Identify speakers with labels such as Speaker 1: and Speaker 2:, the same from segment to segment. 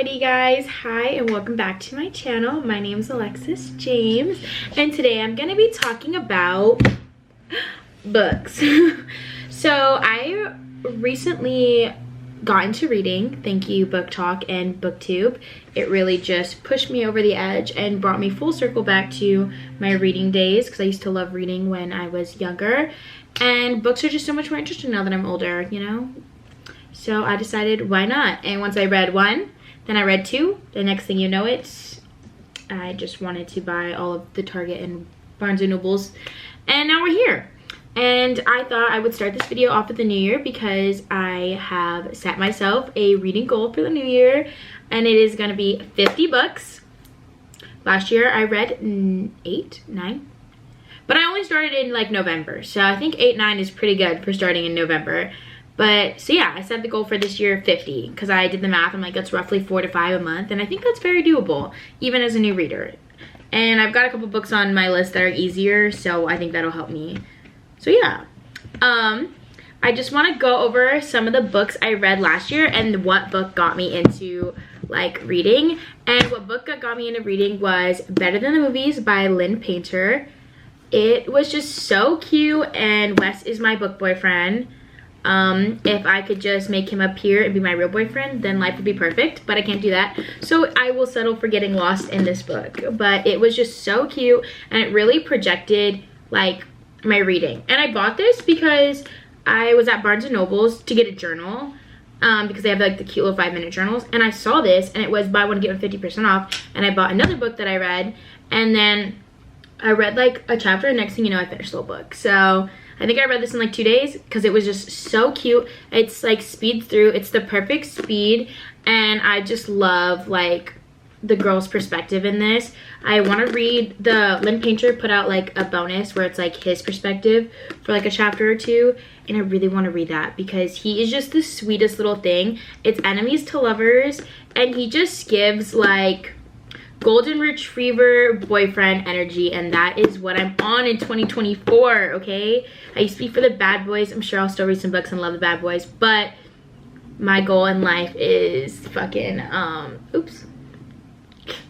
Speaker 1: Alrighty guys, hi and welcome back to my channel. My name is Alexis James and today I'm gonna be talking about books. So I recently got into reading, thank you Book Talk and BookTube. It really just pushed me over the edge and brought me full circle back to my reading days because I used to love reading when I was younger, and books are just so much more interesting now that I'm older, you know? So I decided, why not? And once I read one, then I read two. The next thing you know I just wanted to buy all of the Target and Barnes & Nobles. And now we're here. And I thought I would start this video off with the new year because I have set myself a reading goal for the new year. And it is going to be 50 books. Last year I read 8, 9. But I only started in like November. So I think 8, 9 is pretty good for starting in November. But so yeah, I set the goal for this year 50 because I did the math. I'm like, that's roughly 4 to 5 a month, and I think that's very doable even as a new reader. And I've got a couple books on my list that are easier, so I think that'll help me. So yeah, I just want to go over some of the books I read last year and what book got me into like reading. And what book got me into reading was Better Than the Movies by Lynn Painter. It was just so cute, and Wes is my book boyfriend. If I could just make him appear and be my real boyfriend, then life would be perfect, but I can't do that, so I will settle for getting lost in this book. But it was just so cute, and it really projected like my reading. And I bought this because I was at Barnes & Noble's to get a journal, because they have like the cute little 5-minute journals, and I saw this and it was buy one get one 50% off, and I bought another book that I read, and then I read like a chapter, and next thing you know I finished the whole book. So I think I read this in like 2 days because it was just so cute. It's like speed through. It's the perfect speed. And I just love like the girl's perspective in this. I want to read Lynn Painter put out like a bonus where it's like his perspective for like a chapter or two. And I really want to read that because he is just the sweetest little thing. It's enemies to lovers. And he just gives like golden retriever boyfriend energy, and that is what I'm on in 2024. Okay, I used to be for the bad boys. I'm sure I'll still read some books and love the bad boys, but my goal in life is fucking oops,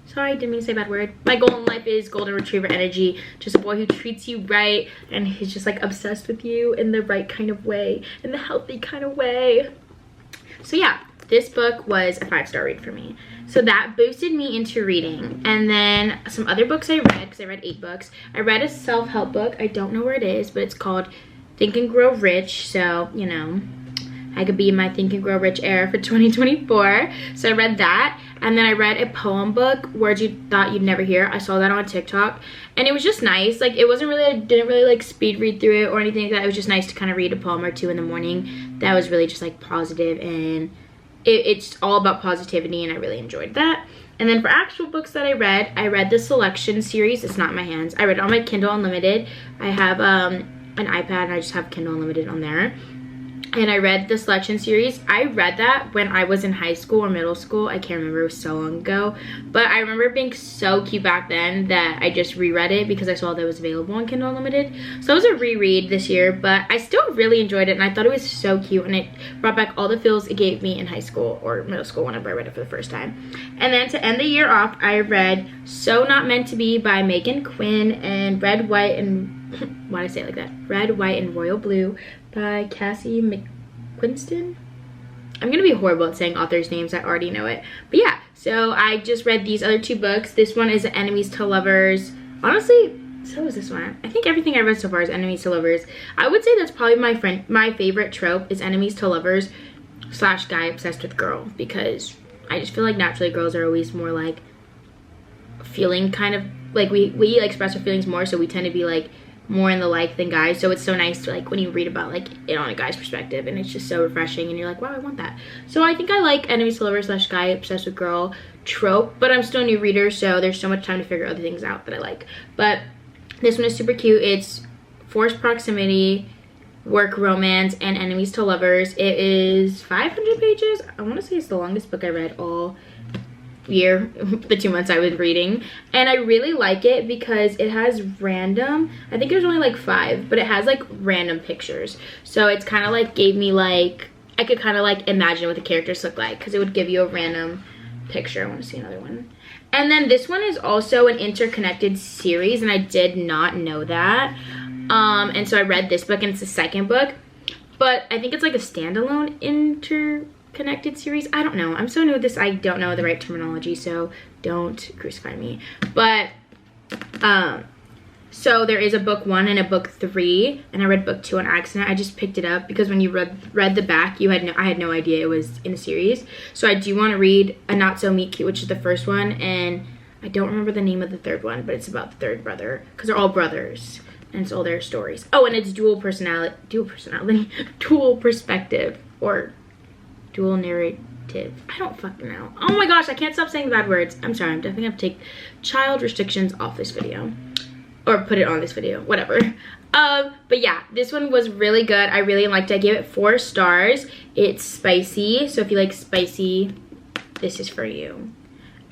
Speaker 1: sorry, didn't mean to say a bad word. My goal in life is golden retriever energy, just a boy who treats you right and he's just like obsessed with you in the right kind of way, in the healthy kind of way. So yeah, this book was a 5-star read for me. So that boosted me into reading. And then some other books I read, because I read 8 books. I read a self-help book. I don't know where it is, but it's called Think and Grow Rich. So, you know, I could be in my Think and Grow Rich era for 2024. So I read that. And then I read a poem book, Words You Thought You'd Never Hear. I saw that on TikTok. And it was just nice. Like, it wasn't really, I didn't really like speed read through it or anything like that. It was just nice to kind of read a poem or two in the morning. That was really just like positive, and it's all about positivity, and I really enjoyed that. And then for actual books that I read the Selection series. It's not in my hands. I read it on my Kindle Unlimited. I have an iPad and I just have Kindle Unlimited on there. And I read the Selection series. I read that when I was in high school or middle school. I can't remember, it was so long ago. But I remember it being so cute back then that I just reread it because I saw that it was available on Kindle Unlimited. So it was a reread this year, but I still really enjoyed it, and I thought it was so cute, and it brought back all the feels it gave me in high school or middle school whenever I read it for the first time. And then to end the year off, I read So Not Meant to Be by Megan Quinn, and Red, White, and why did I say it like that? Red, White, and Royal Blue by Cassie McQuiston. I'm gonna be horrible at saying authors' names, I already know it. But yeah, so I just read these other 2 books. This one is Enemies to Lovers. Honestly, so is this one. I think everything I read so far is enemies to lovers. I would say that's probably my favorite trope is enemies to lovers / guy obsessed with girl, because I just feel like naturally girls are always more like feeling kind of like we like express our feelings more, so we tend to be like more in the like than guys. So it's so nice to like when you read about like it on a guy's perspective, and it's just so refreshing, and you're like, wow, I want that. So I think I like enemies to lovers / guy obsessed with girl trope, but I'm still a new reader, so there's so much time to figure other things out that I like. But this one is super cute. It's forced proximity, work romance, and enemies to lovers. It is 500 pages. I want to say it's the longest book I read all year, the 2 months I was reading, and I really like it because it has random, I think there's only like 5, but it has like random pictures, so it's kind of like gave me like, I could kind of like imagine what the characters look like because it would give you a random picture. I want to see another one. And then this one is also an interconnected series, and I did not know that. And so I read this book, and it's the second book. But I think it's like a standalone interconnected series. I don't know. I'm so new at this. I don't know the right terminology, so don't crucify me. But so there is a book 1 and a book 3, and I read book 2 on accident. I just picked it up because when you read the back, I had no idea it was in a series. So I do want to read A Not So Meet Cute, which is the first one, and I don't remember the name of the third one, but it's about the third brother because they're all brothers. And it's all their stories. Oh, and it's dual perspective, or dual narrative. I don't fucking know. Oh my gosh, I can't stop saying bad words. I'm sorry, I'm definitely gonna have to take child restrictions off this video. Or put it on this video, whatever. But yeah, this one was really good. I really liked it. I gave it 4 stars. It's spicy, so if you like spicy, this is for you.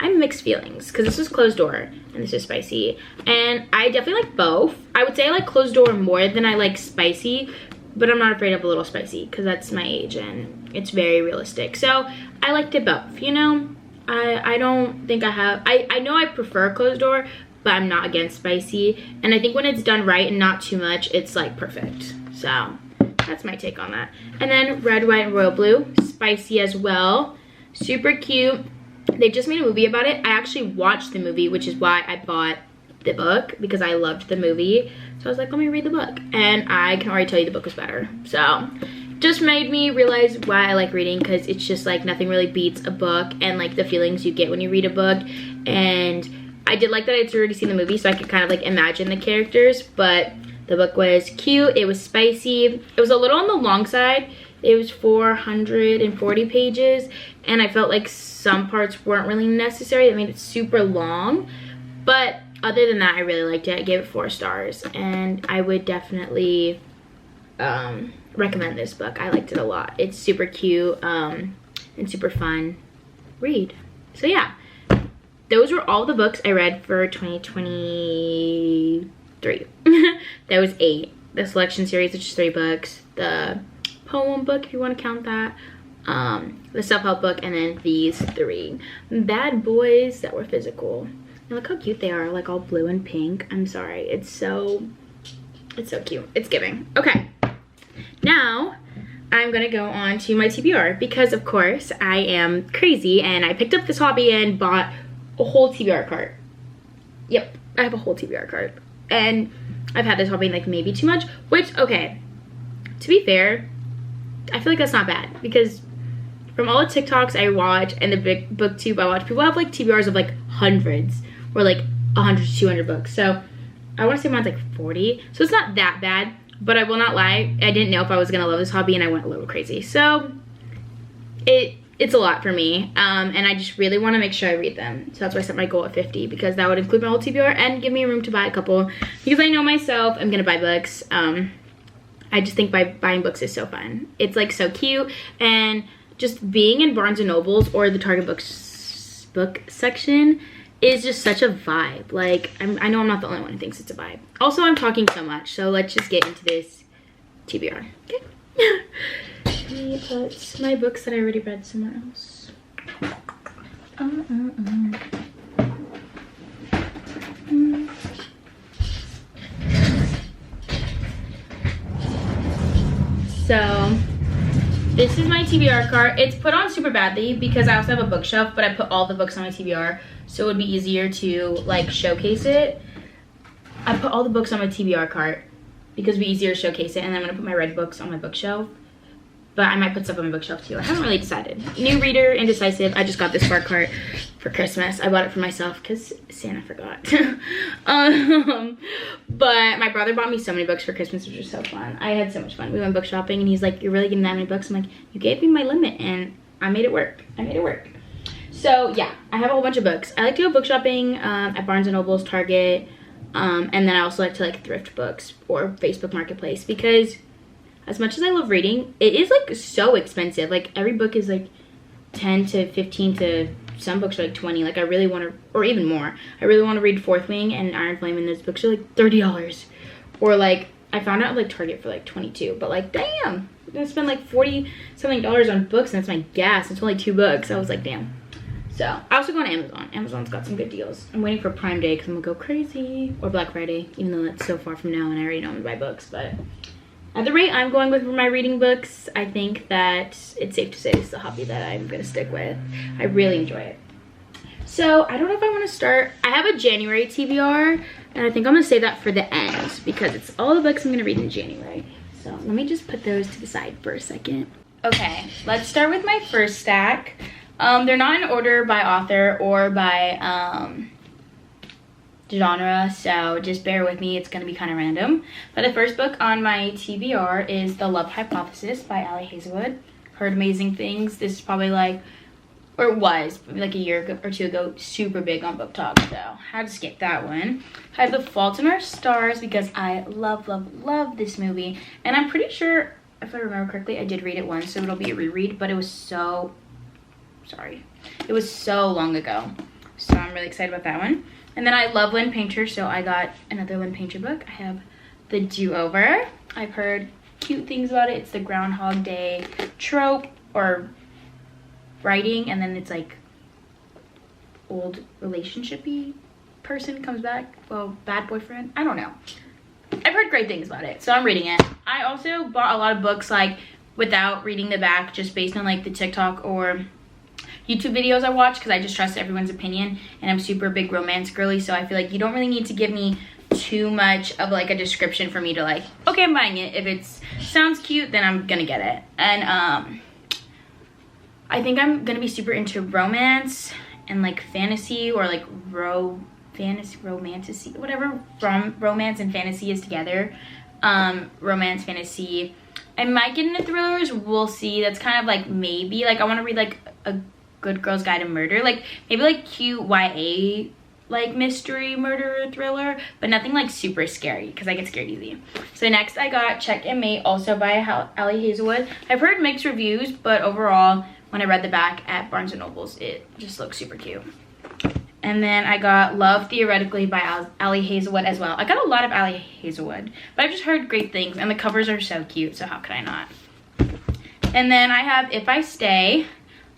Speaker 1: I have mixed feelings because this was closed door and this is spicy, and I definitely like both. I would say I like closed door more than I like spicy, but I'm not afraid of a little spicy because that's my age and it's very realistic. So I liked it both, you know. I don't think I know I prefer closed door, but I'm not against spicy, and I think when it's done right and not too much, it's like perfect. So that's my take on that. And then Red, White, and Royal Blue, spicy as well, super cute. They just made a movie about it. I actually watched the movie, which is why I bought the book, because I loved the movie. So I was like, let me read the book. And I can already tell you the book was better. So just made me realize why I like reading, because it's just like nothing really beats a book and like the feelings you get when you read a book. And I did like that I'd already seen the movie, so I could kind of like imagine the characters. But the book was cute. It was spicy. It was a little on the long side. It was 440 pages, and I felt like some parts weren't really necessary. That made it super long, but other than that, I really liked it. I gave it 4 stars, and I would definitely recommend this book. I liked it a lot. It's super cute and super fun read. So yeah, those were all the books I read for 2023. That was 8. The selection series, which is 3 books. The poem book, if you want to count that, the self-help book, and then these 3 bad boys that were physical. And look how cute they are, like all blue and pink. I'm sorry, it's so cute. It's giving. Okay, now I'm gonna go on to my TBR, because of course I am crazy and I picked up this hobby and bought a whole TBR cart. Yep, I have a whole TBR cart, and I've had this hobby like maybe too much, which, okay, to be fair, I feel like that's not bad, because from all the TikToks I watch and the big booktube I watch, people have like TBRs of like hundreds, or like 100 to 200 books. So I want to say mine's like 40. So it's not that bad, but I will not lie, I didn't know if I was gonna love this hobby, and I went a little crazy. So it's a lot for me, and I just really want to make sure I read them. So that's why I set my goal at 50, because that would include my whole TBR and give me room to buy a couple, because I know myself, I'm gonna buy books. I just think buying books is so fun. It's like so cute, and just being in Barnes & Nobles or the Target book section is just such a vibe. Like, I know I'm not the only one who thinks it's a vibe. Also, I'm talking so much, so let's just get into this TBR, okay? Let me put my books that I already read somewhere else. So this is my TBR cart. It's put on super badly because I also have a bookshelf, but I put all the books on my TBR, so it would be easier to like showcase it. I put all the books on my TBR cart because it would be easier to showcase it, and then I'm gonna put my red books on my bookshelf. But I might put stuff on my bookshelf too. I haven't really decided. New reader, indecisive. I just got this bar cart for Christmas. I bought it for myself because Santa forgot. But my brother bought me so many books for Christmas, which was so fun. I had so much fun. We went book shopping, and he's like, "You're really getting that many books?" I'm like, "You gave me my limit, and I made it work. I made it work." So yeah, I have a whole bunch of books. I like to go book shopping at Barnes & Noble's, Target, and then I also like to like thrift books or Facebook Marketplace, because as much as I love reading, it is like so expensive. Like every book is like 10 to 15 to some books are like 20. Like I really want to, or even more. I really want to read Fourth Wing and Iron Flame, and those books are like $30. Or like I found out like Target for like 22. But like damn, I'm gonna spend like 40 something dollars on books, and that's my gas. It's only 2 books. I was like damn. So I also go on Amazon. Amazon's got some good deals. I'm waiting for Prime Day because I'm gonna go crazy, or Black Friday, even though that's so far from now and I already know I'm gonna buy books. But at the rate I'm going with for my reading books, I think that it's safe to say this is a hobby that I'm gonna stick with. I really enjoy it. So I don't know if I want to start. I have a January TBR, and I think I'm gonna save that for the end because it's all the books I'm gonna read in January. So let me just put those to the side for a second. Okay, let's start with my first stack. They're not in order by author or by genre, so just bear with me. It's gonna be kind of random. But the first book on my TBR is The Love Hypothesis by Ali Hazelwood. Heard amazing things. This is probably like, or it was like a year or two ago, super big on Book Talk, so had to skip that one. I have The Fault in Our Stars because I love, love, love this movie. And I'm pretty sure, if I remember correctly, I did read it once, so it'll be a reread, but it was so, it was so long ago. So I'm really excited about that one. And then I love Lynn Painter, so I got another Lynn Painter book. I have The Do-Over. I've heard cute things about it. It's the Groundhog Day trope or writing, and then it's like old relationship-y person comes back. Well, bad boyfriend. I don't know. I've heard great things about it, so I'm reading it. I also bought a lot of books like without reading the back, just based on like the TikTok or YouTube videos I watch, because I just trust everyone's opinion, and I'm super big romance girly, so I feel like you don't really need to give me too much of like a description for me to like, okay, I'm buying it. If it sounds cute, then I'm gonna get it. And I think I'm gonna be super into romance and like fantasy, or like romantasy, whatever from romance and fantasy is together. Romance, fantasy. I might get into thrillers, we'll see. That's kind of like maybe, like I wanna read like a Good Girl's Guide to Murder, like maybe like cute YA like mystery murder thriller, but nothing like super scary because I get scared easy. So next I got Check and Mate, also by Ali Hazelwood. I've heard mixed reviews, but overall when I read the back at Barnes & Noble's, it just looks super cute. And then I got Love Theoretically by Ali Hazelwood as well. I got a lot of Ali Hazelwood, but I've just heard great things, and the covers are so cute, so how could I not? And then I have If I Stay.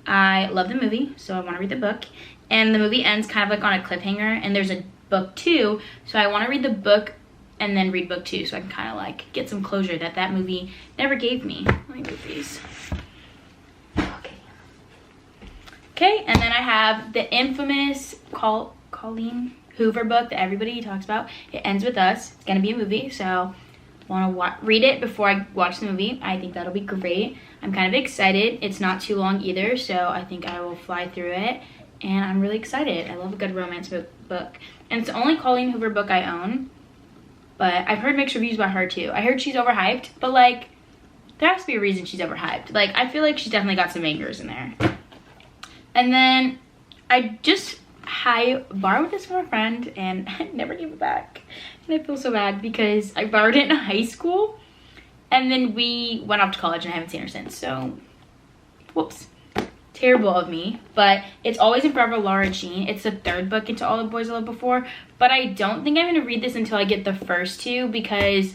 Speaker 1: I love the movie, so I want to read the book. And the movie ends kind of like on a cliffhanger, and there's a book 2, so I want to read the book and then read book 2, so I can kind of like get some closure that movie never gave me. Let me move these. Okay, and then I have the infamous Colleen Hoover book that everybody talks about. It Ends With Us. It's gonna be a movie, so want to read it before I watch the movie. I think that'll be great. I'm kind of excited. It's not too long either, so I think I will fly through it, and I'm really excited. I love a good romance book. And it's the only Colleen Hoover book I own, but I've heard mixed reviews about her too. I heard she's overhyped, but like, there has to be a reason she's overhyped. Like, I feel like she's definitely got some bangers in there. And then I borrowed this from a friend and I never gave it back. And I feel so bad because I borrowed it in high school and then we went off to college and I haven't seen her since. So, whoops. Terrible of me. But it's Always and Forever, Laura Jean. It's the 3rd book into All the Boys I Loved Before. But I don't think I'm going to read this until I get the first 2 because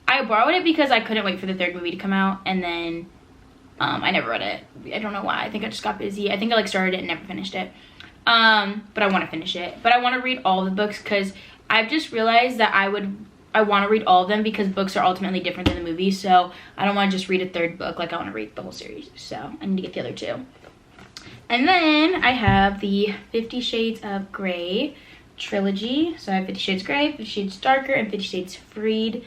Speaker 1: I borrowed it because I couldn't wait for the 3rd movie to come out, and then I never read it. I don't know why. I think I just got busy. I think I like started it and never finished it. But I want to finish it. But I want to read all the books because I've just realized that I want to read all of them because books are ultimately different than the movies. So I don't want to just read a 3rd book. Like, I want to read the whole series. So I need to get the other 2. And then I have the 50 Shades of Grey trilogy. So I have 50 Shades Grey, 50 Shades Darker, and 50 Shades Freed.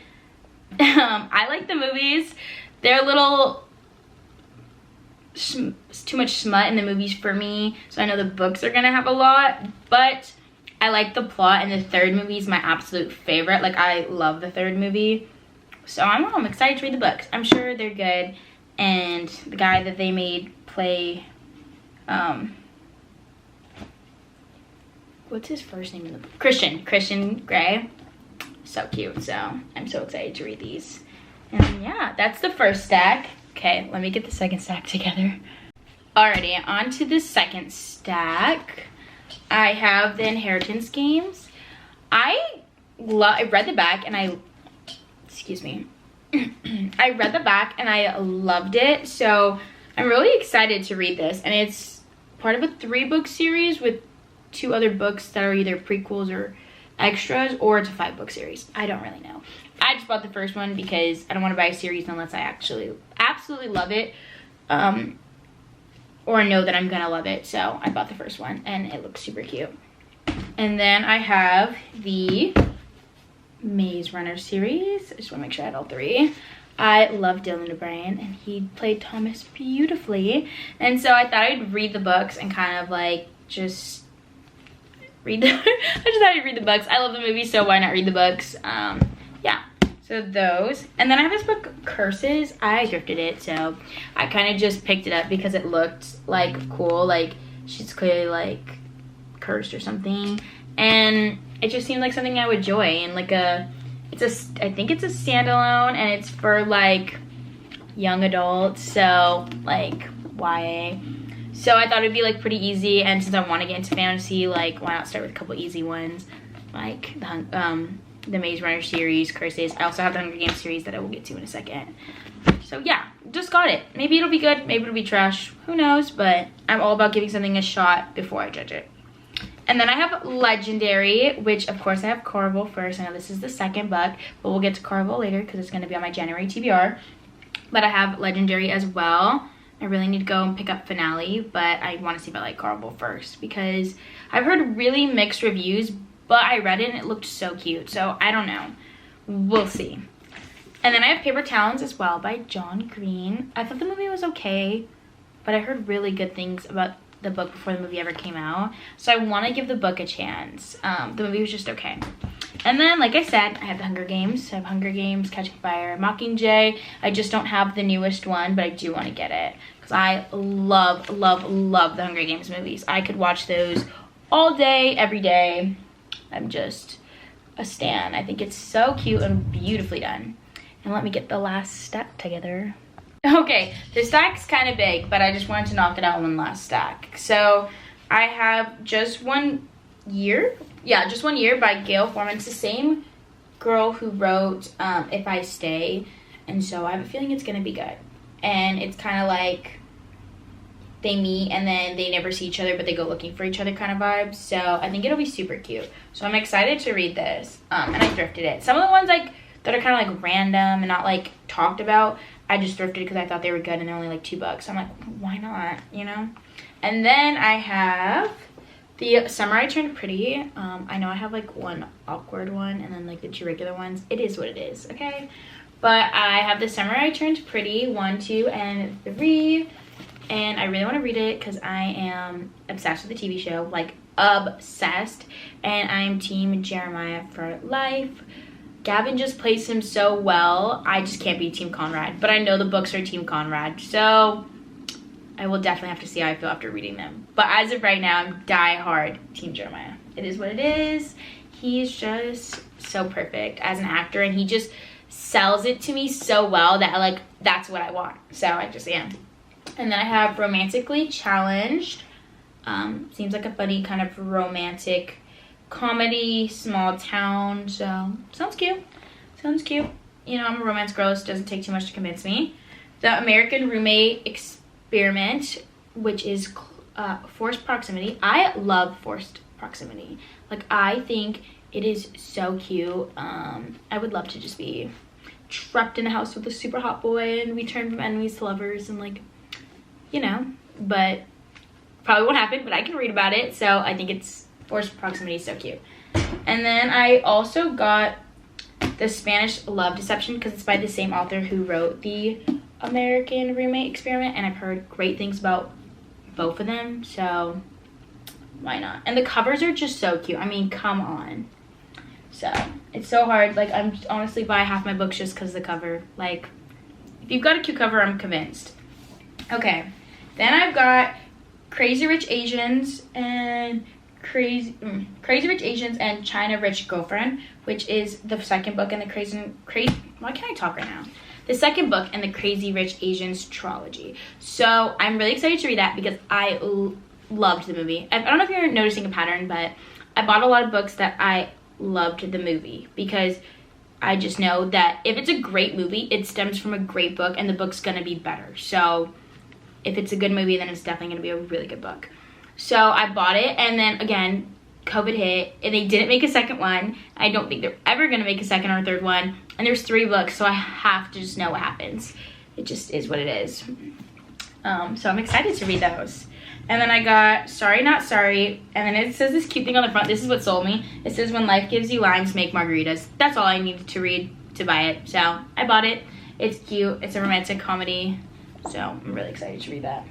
Speaker 1: I like the movies. They're a little too much smut in the movies for me, so I know the books are gonna have a lot, but I like the plot, and the 3rd movie is my absolute favorite. Like, I love the 3rd movie, so I'm excited to read the books. I'm sure they're good, and the guy that they made play what's his first name in the book? Christian Grey. So cute, so I'm so excited to read these. And yeah, that's the first stack. Okay, let me get the second stack together. Alrighty, on to the second stack. I have the Inheritance Games. I read the back and excuse me. I read the back and I loved it. So I'm really excited to read this. And it's part of a 3-book series with 2 other books that are either prequels or extras, or it's a 5-book series. I don't really know. I just bought the first one because I don't want to buy a series unless I actually absolutely love it, or know that I'm gonna love it. So I bought the first one and it looks super cute. And then I have the Maze Runner series. I just want to make sure I had all 3. I love Dylan O'Brien and he played Thomas beautifully. And so I thought I'd read the books and kind of like just read the I just thought I'd read the books. I love the movie, so why not read the books? Yeah. So those. And then I have this book, Curses. I thrifted it, so I kind of just picked it up because it looked like cool. Like she's clearly like cursed or something. And it just seemed like something I would enjoy. And like I think it's a standalone and it's for like young adults. So like YA. So I thought it'd be like pretty easy. And since I want to get into fantasy, like why not start with a couple easy ones? Like the Maze Runner series, Curses. I also have the Hunger Games series that I will get to in a second. So yeah, just got it. Maybe it'll be good, maybe it'll be trash. Who knows? But I'm all about giving something a shot before I judge it. And then I have Legendary, which of course I have Caraval first. I know this is the 2nd book, but we'll get to Caraval later because it's going to be on my January TBR. But I have Legendary as well. I really need to go and pick up Finale, but I want to see if I like Caraval first because I've heard really mixed reviews, but I read it and it looked so cute. So I don't know. We'll see. And then I have Paper Towns as well by John Green. I thought the movie was okay, but I heard really good things about the book before the movie ever came out. So I want to give the book a chance. The movie was just okay. And then, like I said, I have the Hunger Games. I have Hunger Games, Catching Fire, Mockingjay. I just don't have the newest one, but I do want to get it. Because I love, love, love the Hunger Games movies. I could watch those all day, every day. I'm just a stan. I think it's so cute and beautifully done. And let me get the last stack together. Okay, the stack's kind of big, but I just wanted to knock it out in one last stack. So I have Just One Year. Yeah, Just One Year by Gail Forman. It's the same girl who wrote If I Stay. And so I have a feeling it's going to be good. And it's kind of like they meet and then they never see each other, but they go looking for each other kind of vibes. So I think it'll be super cute. So I'm excited to read this. And I thrifted it. Some of the ones like that are kind of like random and not like talked about, I just thrifted because I thought they were good and they're only like $2. So I'm like, why not, you know? And then I have the Summer I Turned Pretty. I know I have like one awkward one and then like the 2 regular ones. It is what it is, okay? But I have the Summer I Turned Pretty 1, 2, and 3. And I really want to read it because I am obsessed with the TV show, like obsessed. And I'm team Jeremiah for life. Gavin just plays him so well. I just can't be team Conrad. But I know the books are team Conrad. So I will definitely have to see how I feel after reading them. But as of right now, I'm die-hard team Jeremiah. It is what it is. He's just so perfect as an actor. And he just sells it to me so well that like that's what I want. So I just am. And then I have Romantically Challenged. Seems like a funny kind of romantic comedy, small town. So sounds cute. Sounds cute. You know, I'm a romance girl. So it doesn't take too much to convince me. The American Roommate Experiment, which is forced proximity. I love forced proximity. Like I think it is so cute. I would love to just be trapped in a house with a super hot boy and we turn from enemies to lovers and like, you know, but probably won't happen, but I can read about it. So I think it's forced proximity is so cute. And then I also got the Spanish Love Deception because it's by the same author who wrote the American Roommate Experiment, and I've heard great things about both of them, so why not? And the covers are just so cute. I mean, come on. So it's so hard. Like I'm honestly buy half my books just because of the cover. Like if you've got a cute cover, I'm convinced. Okay, then I've got Crazy Rich Asians and Crazy Rich Asians and China Rich Girlfriend, which is the 2nd book in the why can't I talk right now? The 2nd book in the Crazy Rich Asians trilogy. So I'm really excited to read that because I loved the movie. I don't know if you're noticing a pattern, but I bought a lot of books that I loved the movie because I just know that if it's a great movie, it stems from a great book and the book's gonna be better. So if it's a good movie, then it's definitely gonna be a really good book. So I bought it, and then again, COVID hit, and they didn't make a second one. I don't think they're ever gonna make a second or third one. And there's 3 books, so I have to just know what happens. It just is what it is. So I'm excited to read those. And then I got Sorry Not Sorry, and then it says this cute thing on the front. This is what sold me. It says, when life gives you limes, make margaritas. That's all I needed to read to buy it. So I bought it. It's cute. It's a romantic comedy. So I'm really excited to read that.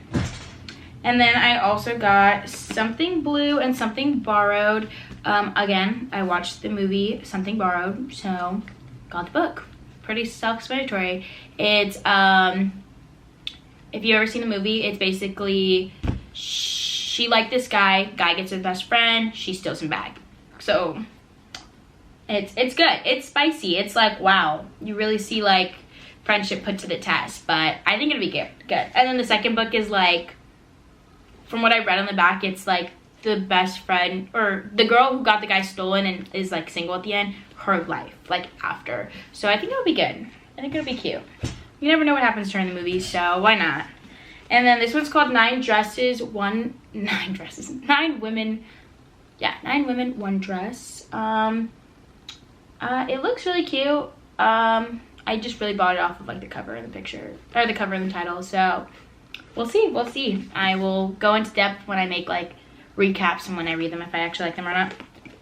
Speaker 1: And then I also got Something Blue and Something Borrowed. Again, I watched the movie Something Borrowed, so got the book. Pretty self-explanatory. It's, if you've ever seen the movie, it's basically she liked this guy gets his best friend, she steals him back. So it's good. It's spicy. It's like, wow, you really see like friendship put to the test, but I think it'll be good. And then the second book is like, from what I read on the back, it's like the best friend, or the girl who got the guy stolen and is like single at the end, her life, like after. So I think it'll be good. I think it'll be cute. You never know what happens during the movie, so why not? And then this one's called 9 Women, 1 Dress. It looks really cute. I just really bought it off of like the cover and the picture, or the cover and the title, so we'll see. I will go into depth when I make like recaps and when I read them, if I actually like them or not.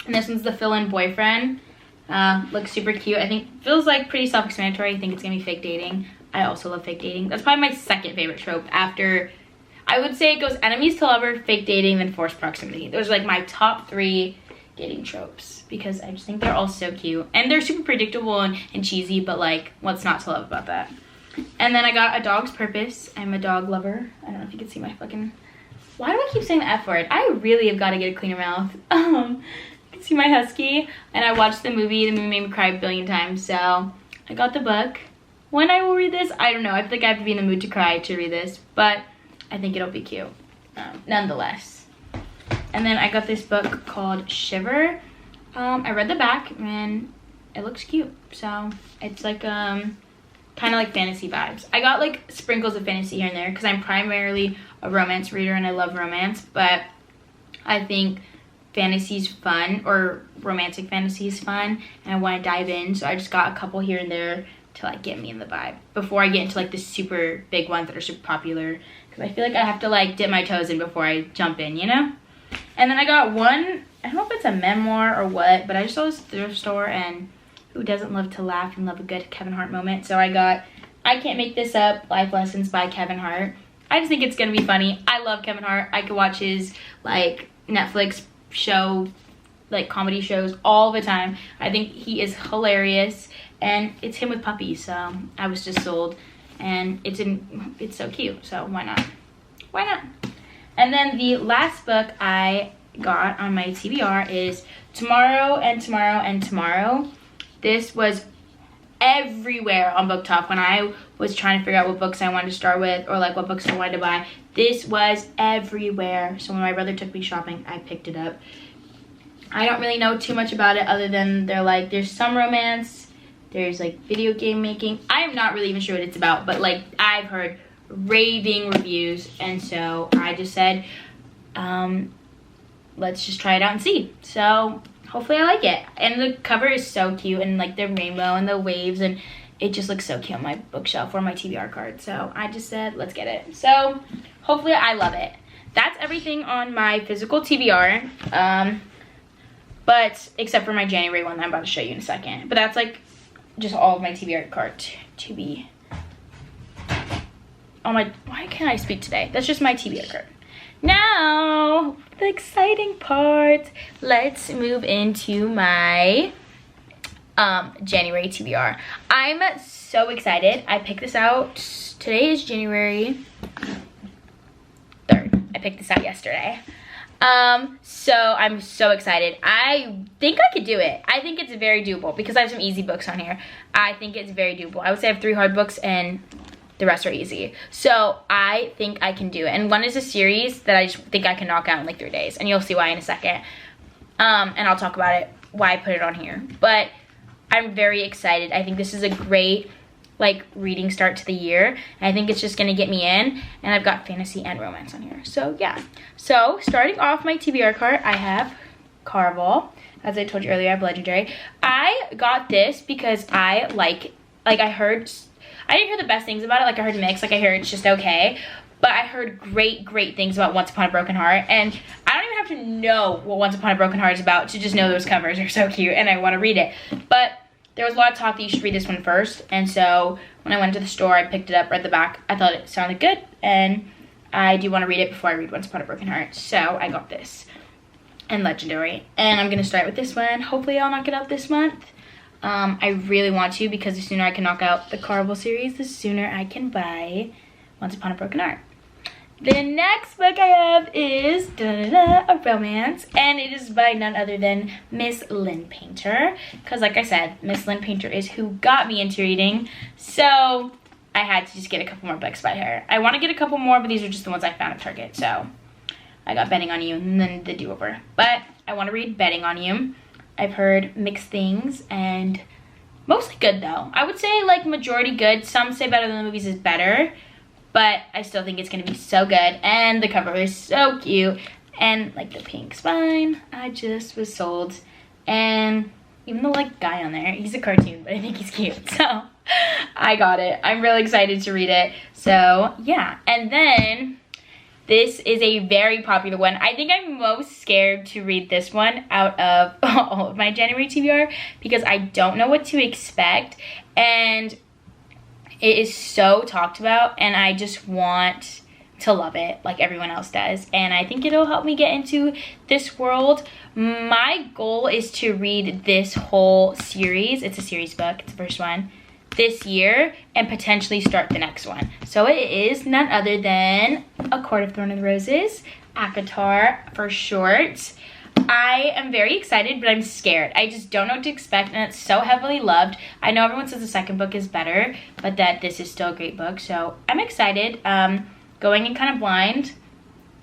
Speaker 1: And this one's the fill-in boyfriend. Looks super cute. I think feels like pretty self-explanatory. I think it's gonna be fake dating. I also love fake dating. That's probably my second favorite trope after, I would say it goes enemies to lover, fake dating, then forced proximity. Those are like my top 3 dating tropes, because I just think they're all so cute. And they're super predictable and cheesy, but like, what's not to love about that? And then I got A Dog's Purpose. I'm a dog lover. I don't know if you can see my fucking, why do I keep saying the F word? I really have got to get a cleaner mouth. You can see my husky. And I watched the movie. The movie made me cry a billion times. So I got the book. When I will read this, I don't know. I think I have to be in the mood to cry to read this. But I think it'll be cute. Nonetheless. And then I got this book called Shiver. I read the back and it looks cute. So it's like kind of like fantasy vibes. I got like sprinkles of fantasy here and there because I'm primarily a romance reader and I love romance, but I think fantasy's fun, or romantic fantasy is fun, and I want to dive in, so I just got a couple here and there to like get me in the vibe before I get into like the super big ones that are super popular, because I feel like I have to like dip my toes in before I jump in, you know? And then I got one, I don't know if it's a memoir or what, but I just saw this thrift store, and who doesn't love to laugh and love a good Kevin Hart moment? So I got I Can't Make This Up, Life Lessons by Kevin Hart. I just think it's gonna be funny. I love Kevin Hart. I could watch his like Netflix show, like comedy shows all the time. I think he is hilarious, and it's him with puppies, so I was just sold. And it's so cute, so why not? Why not? And then the last book I got on my TBR is Tomorrow and Tomorrow and Tomorrow. This was everywhere on BookTok when I was trying to figure out what books I wanted to start with, or like what books I wanted to buy. This was everywhere. So when my brother took me shopping, I picked it up. I don't really know too much about it other than they're like, there's some romance, there's like video game making. I'm not really even sure what it's about, but like I've heard raving reviews, and so I just said, let's just try it out and see. So hopefully I like it. And the cover is so cute, and like the rainbow and the waves, and it just looks so cute on my bookshelf or my TBR card. So I just said, let's get it. So hopefully I love it. That's everything on my physical TBR. But except for my January one that I'm about to show you in a second. But that's like just all of my TBR card to be on my, why can't I speak today? That's just my TBR card. Now, the exciting part. Let's move into my January TBR. I'm so excited. I picked this out. Today is January 3rd. I picked this out yesterday. So I'm so excited. I think I could do it. I think it's very doable because I have some easy books on here. I think it's very doable. I would say I have 3 hard books and the rest are easy. So I think I can do it. And one is a series that I just think I can knock out in like 3 days. And you'll see why in a second. And I'll talk about it, why I put it on here. But I'm very excited. I think this is a great like reading start to the year. And I think it's just gonna get me in, and I've got fantasy and romance on here. So yeah. So starting off my TBR cart, I have Caraval. As I told you earlier, I have Legendary. I got this because I I heard, I didn't hear the best things about it. Like I heard mixed, like I heard it's just okay. But I heard great things about Once Upon a Broken Heart. And I don't even have to know what Once Upon a Broken Heart is about to just know those covers are so cute and I want to read it. But there was a lot of talk that you should read this one first. And so when I went to the store, I picked it up, read the back. I thought it sounded good. And I do want to read it before I read Once Upon a Broken Heart. So I got this. And Legendary. And I'm going to start with this one. Hopefully I'll knock it out this month. I really want to, because the sooner I can knock out the Caraval series, the sooner I can buy Once Upon a Broken Heart. The next book I have is a romance, and it is by none other than Miss Lynn Painter, because like I said, Miss Lynn Painter is who got me into reading, so I had to just get a couple more books by her. I want to get a couple more, but these are just the ones I found at Target, so I got Betting on You and then The Do-Over, but I want to read Betting on You. I've heard mixed things, and mostly good though. I would say like majority good. Some say Better Than the Movies is better, but I still think it's gonna be so good. And the cover is so cute, and like the pink spine, I just was sold. And even the like guy on there, he's a cartoon, but I think he's cute, so I got it. I'm really excited to read it. So yeah, and then this is a very popular one. I think I'm most scared to read this one out of all of my January TBR because I don't know what to expect, and it is so talked about, and I just want to love it like everyone else does, and I think it'll help me get into this world. My goal is to read this whole series. It's a series book. It's the first one this year, and potentially start the next one. So it is none other than A Court of Thorns and Roses, ACOTAR for short. I am very excited, but I'm scared. I just don't know what to expect, and it's so heavily loved. I know everyone says the second book is better, but that this is still a great book, so I'm excited. Going in kind of blind,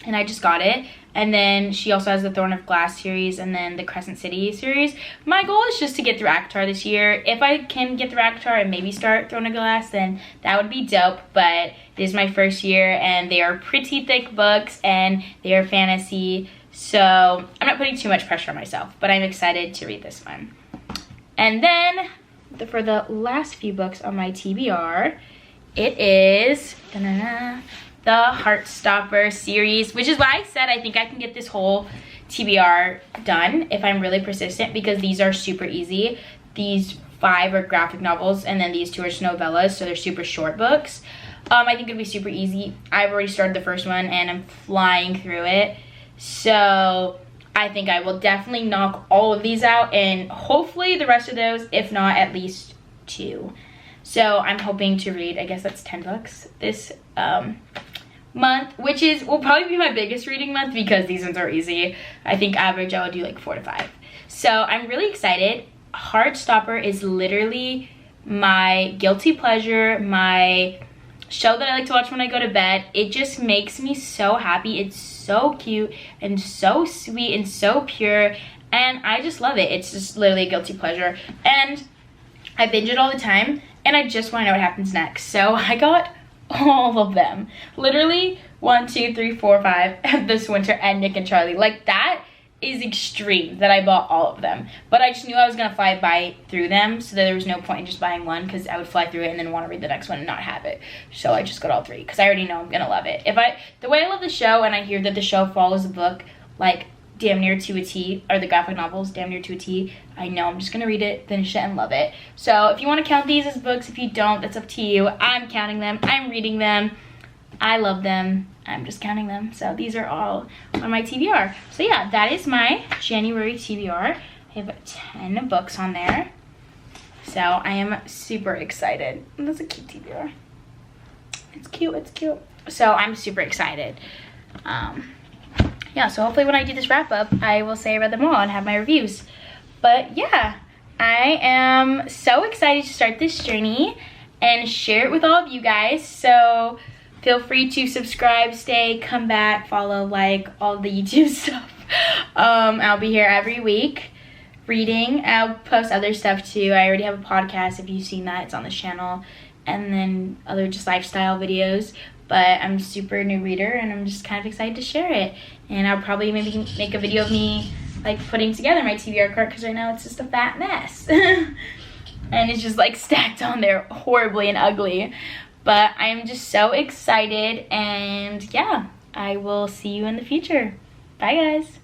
Speaker 1: and I just got it. And then she also has the Throne of Glass series and then the Crescent City series. My goal is just to get through ACOTAR this year. If I can get through ACOTAR and maybe start Throne of Glass, then that would be dope. But this is my first year, and they are pretty thick books, and they are fantasy. So I'm not putting too much pressure on myself, but I'm excited to read this one. And then for the last few books on my TBR, it is the Heartstopper series, which is why I said I think I can get this whole TBR done if I'm really persistent, because these are super easy. These 5 are graphic novels, and then these 2 are just novellas, so they're super short books. I think it'd be super easy. I've already started the first one, and I'm flying through it. So I think I will definitely knock all of these out, and hopefully the rest of those, if not at least 2. So I'm hoping to read, I guess that's 10 books this month, which will probably be my biggest reading month because these ones are easy. I think average I will do like 4 to 5. So I'm really excited. Heartstopper is literally my guilty pleasure, my show that I like to watch when I go to bed. It just makes me so happy. It's so cute and so sweet and so pure, and I just love it. It's just literally a guilty pleasure, and I binge it all the time, and I just want to know what happens next. So I got all of them, literally 1, 2, 3, 4, 5 this winter, and Nick and Charlie. Like, that is extreme that I bought all of them, but I just knew I was gonna fly through them, so that there was no point in just buying one, because I would fly through it and then want to read the next one and not have it. So I just got all 3 because I already know I'm gonna love it. The way I love the show, and I hear that the show follows the book like damn near to a T, or the graphic novels damn near to a T, I know I'm just gonna read it, finish it, and love it. So if you want to count these as books, if you don't, that's up to you. I'm counting them, I'm reading them, I love them, I'm just counting them. So these are all on my TBR. So yeah, that is my January TBR. I have 10 books on there, so I am super excited. That's a cute TBR. It's cute, it's cute. So I'm super excited. Yeah, so hopefully when I do this wrap up, I will say I read them all and have my reviews. But yeah, I am so excited to start this journey and share it with all of you guys. So feel free to subscribe, stay, come back, follow, like, all the YouTube stuff. I'll be here every week reading. I'll post other stuff too. I already have a podcast. If you've seen that, it's on this channel. and then other just lifestyle videos. But I'm super new reader, and I'm just kind of excited to share it. And I'll probably maybe make a video of me like putting together my TBR cart, because right now it's just a fat mess. And it's just like stacked on there horribly and ugly. But I'm just so excited, and yeah, I will see you in the future. Bye guys.